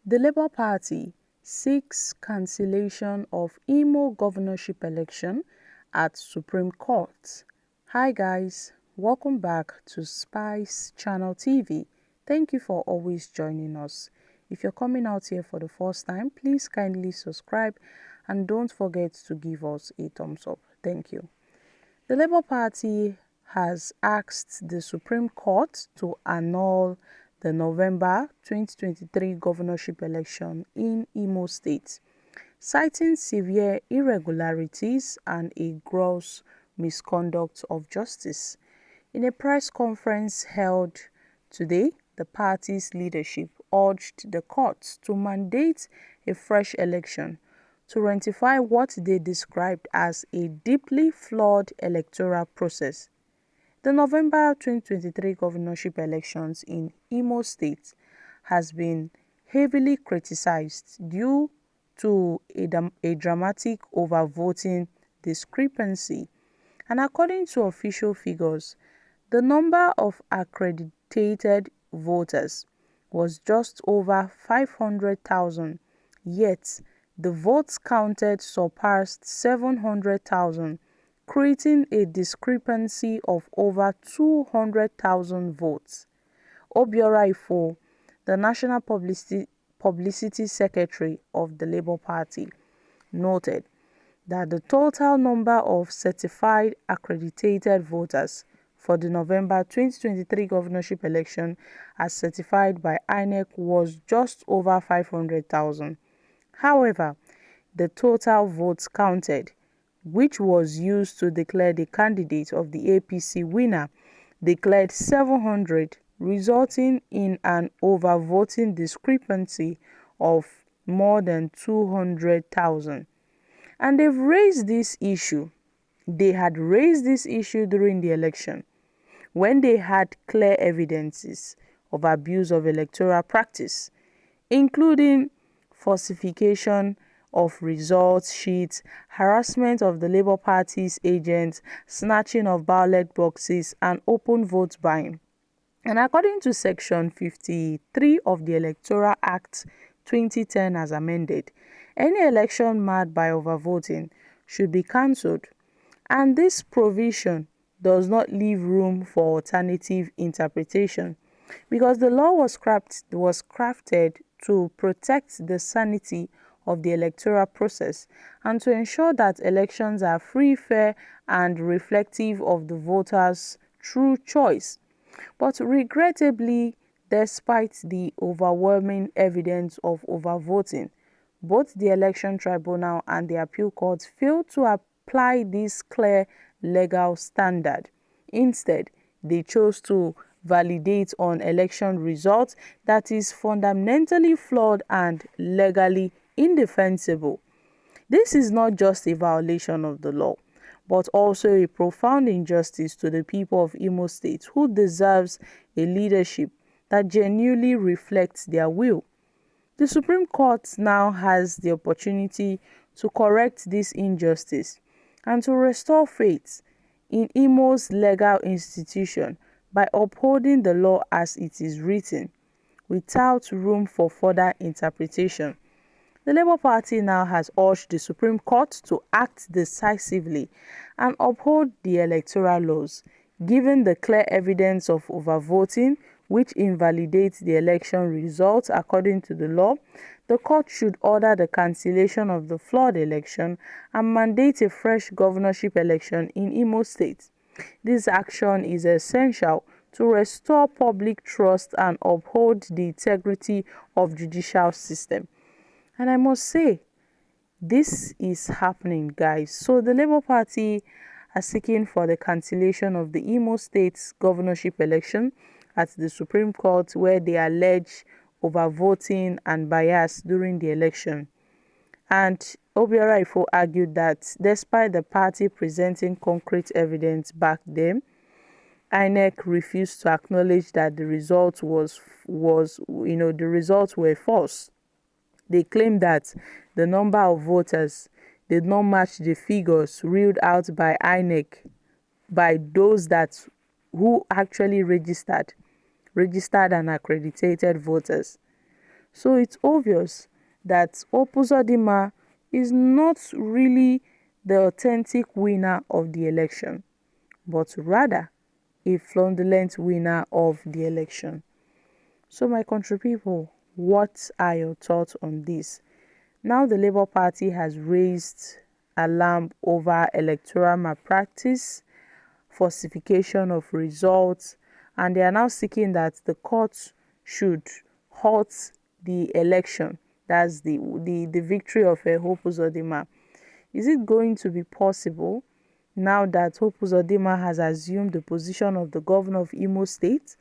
The Labour Party seeks cancellation of Imo governorship election at Supreme Court. Hi guys, welcome back to Spice Channel TV. Thank you for always joining us. If you're coming out here for the first time, please kindly subscribe and don't forget to give us a thumbs up. Thank you. The Labour Party has asked the Supreme Court to annul the November 2023 governorship election in Imo State, citing severe irregularities and a gross misconduct of justice. In a press conference held today, the party's leadership urged the courts to mandate a fresh election to rectify what they described as a deeply flawed electoral process. The November 2023 governorship elections in Imo State has been heavily criticized due to a dramatic overvoting discrepancy. And according to official figures, the number of accredited voters was just over 500,000, yet the votes counted surpassed 700,000, creating a discrepancy of over 200,000 votes. Obiora Ifo, the National Publicity Secretary of the Labour Party, noted that the total number of certified accredited voters for the November 2023 governorship election as certified by INEC was just over 500,000. However, the total votes counted, which was used to declare the candidate of the APC winner, declared 700, resulting in an overvoting discrepancy of more than 200,000. And they've raised this issue. They had raised this issue during the election when they had clear evidences of abuse of electoral practice, including falsification of results sheets, harassment of the Labour Party's agents, snatching of ballot boxes, and open vote buying. And according to Section 53 of the Electoral Act 2010 as amended, any election marred by overvoting should be cancelled, and this provision does not leave room for alternative interpretation because the law was crafted to protect the sanity of the electoral process and to ensure that elections are free, fair, and reflective of the voters' true choice. But regrettably, despite the overwhelming evidence of overvoting, both the Election Tribunal and the Appeal Court failed to apply this clear legal standard. Instead, they chose to validate on election results that is fundamentally flawed and legally indefensible. This is not just a violation of the law, but also a profound injustice to the people of Imo State who deserves a leadership that genuinely reflects their will. The Supreme Court now has the opportunity to correct this injustice and to restore faith in Imo's legal institution by upholding the law as it is written, without room for further interpretation. The Labour Party now has urged the Supreme Court to act decisively and uphold the electoral laws, given the clear evidence of overvoting which invalidates the election results according to the law. The court should order the cancellation of the flawed election and mandate a fresh governorship election in Imo State. This action is essential to restore public trust and uphold the integrity of the judicial system. And I must say, this is happening, guys. So the Labour Party are seeking for the cancellation of the Imo State's governorship election at the Supreme Court, where they allege overvoting and bias during the election. And Obiora Ifo argued that despite the party presenting concrete evidence back then, INEC refused to acknowledge that the results the results were false. They claimed that the number of voters did not match the figures read out by INEC by those who actually registered and accredited voters. So it's obvious that Hope Uzodinma is not really the authentic winner of the election, but rather a fraudulent winner of the election. So my country people, what are your thoughts on this? Now the Labour Party has raised alarm over electoral malpractice, falsification of results, and they are now seeking that the courts should halt the election. That's the victory of Hope Uzodinma. Is it going to be possible now that Hope Uzodinma has assumed the position of the governor of Imo State?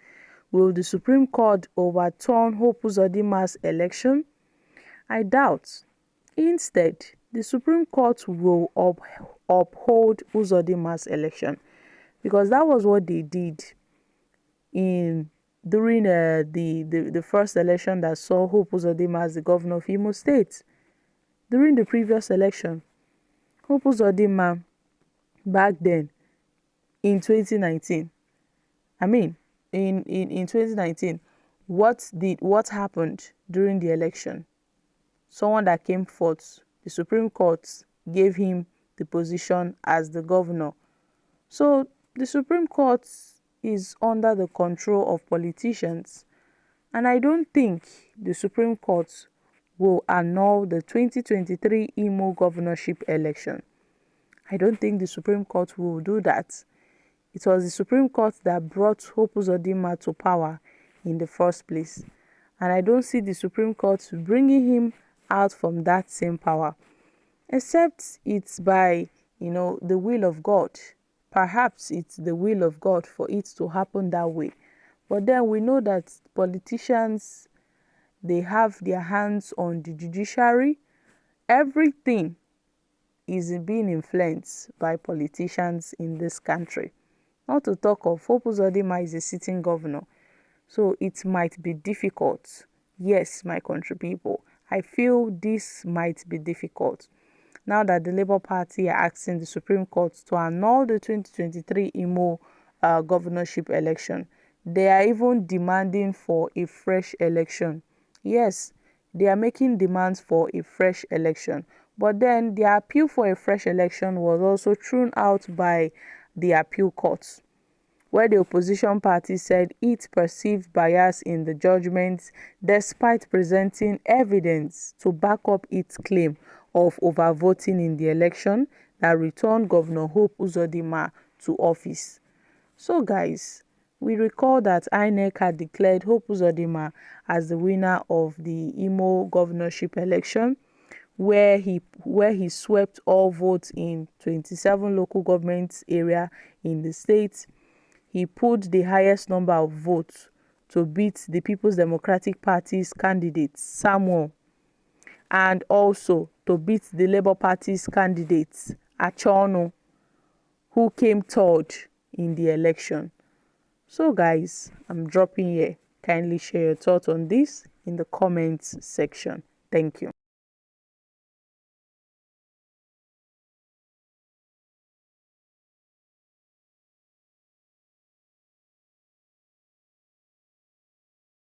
Will the Supreme Court overturn Hope Uzodinma's election? I doubt. Instead, the Supreme Court will uphold Uzodinma's election, because that was what they did during the first election that saw Hope Uzodinma as the governor of Imo State. During the previous election, Hope Uzodinma back then in 2019, in 2019, what happened during the election? Someone that came forth, the Supreme Court gave him the position as the governor. So the Supreme Court is under the control of politicians, and I don't think the Supreme Court will annul the 2023 Imo governorship election. I don't think the Supreme Court will do that. It was the Supreme Court that brought Hope Uzodinma to power in the first place, and I don't see the Supreme Court bringing him out from that same power, except it's by the will of God. Perhaps it's the will of God for it to happen that way. But then we know that politicians, they have their hands on the judiciary. Everything is being influenced by politicians in this country. Not to talk of Hope Uzodinma is a sitting governor. So it might be difficult. Yes, my country people, I feel this might be difficult. Now that the Labour Party are asking the Supreme Court to annul the 2023 Imo governorship election, they are even demanding for a fresh election. Yes, they are making demands for a fresh election. But then their appeal for a fresh election was also thrown out by the appeal courts, where the opposition party said it perceived bias in the judgments despite presenting evidence to back up its claim of overvoting in the election that returned Governor Hope Uzodinma to office. So guys, we recall that INEC had declared Hope Uzodinma as the winner of the Imo governorship election, where he swept all votes in 27 local government area in the state. He pulled the highest number of votes to beat the People's Democratic Party's candidate, Samuel, and also to beat the Labour Party's candidate, Achono, who came third in the election. So guys, I'm dropping here. Kindly share your thoughts on this in the comments section. Thank you.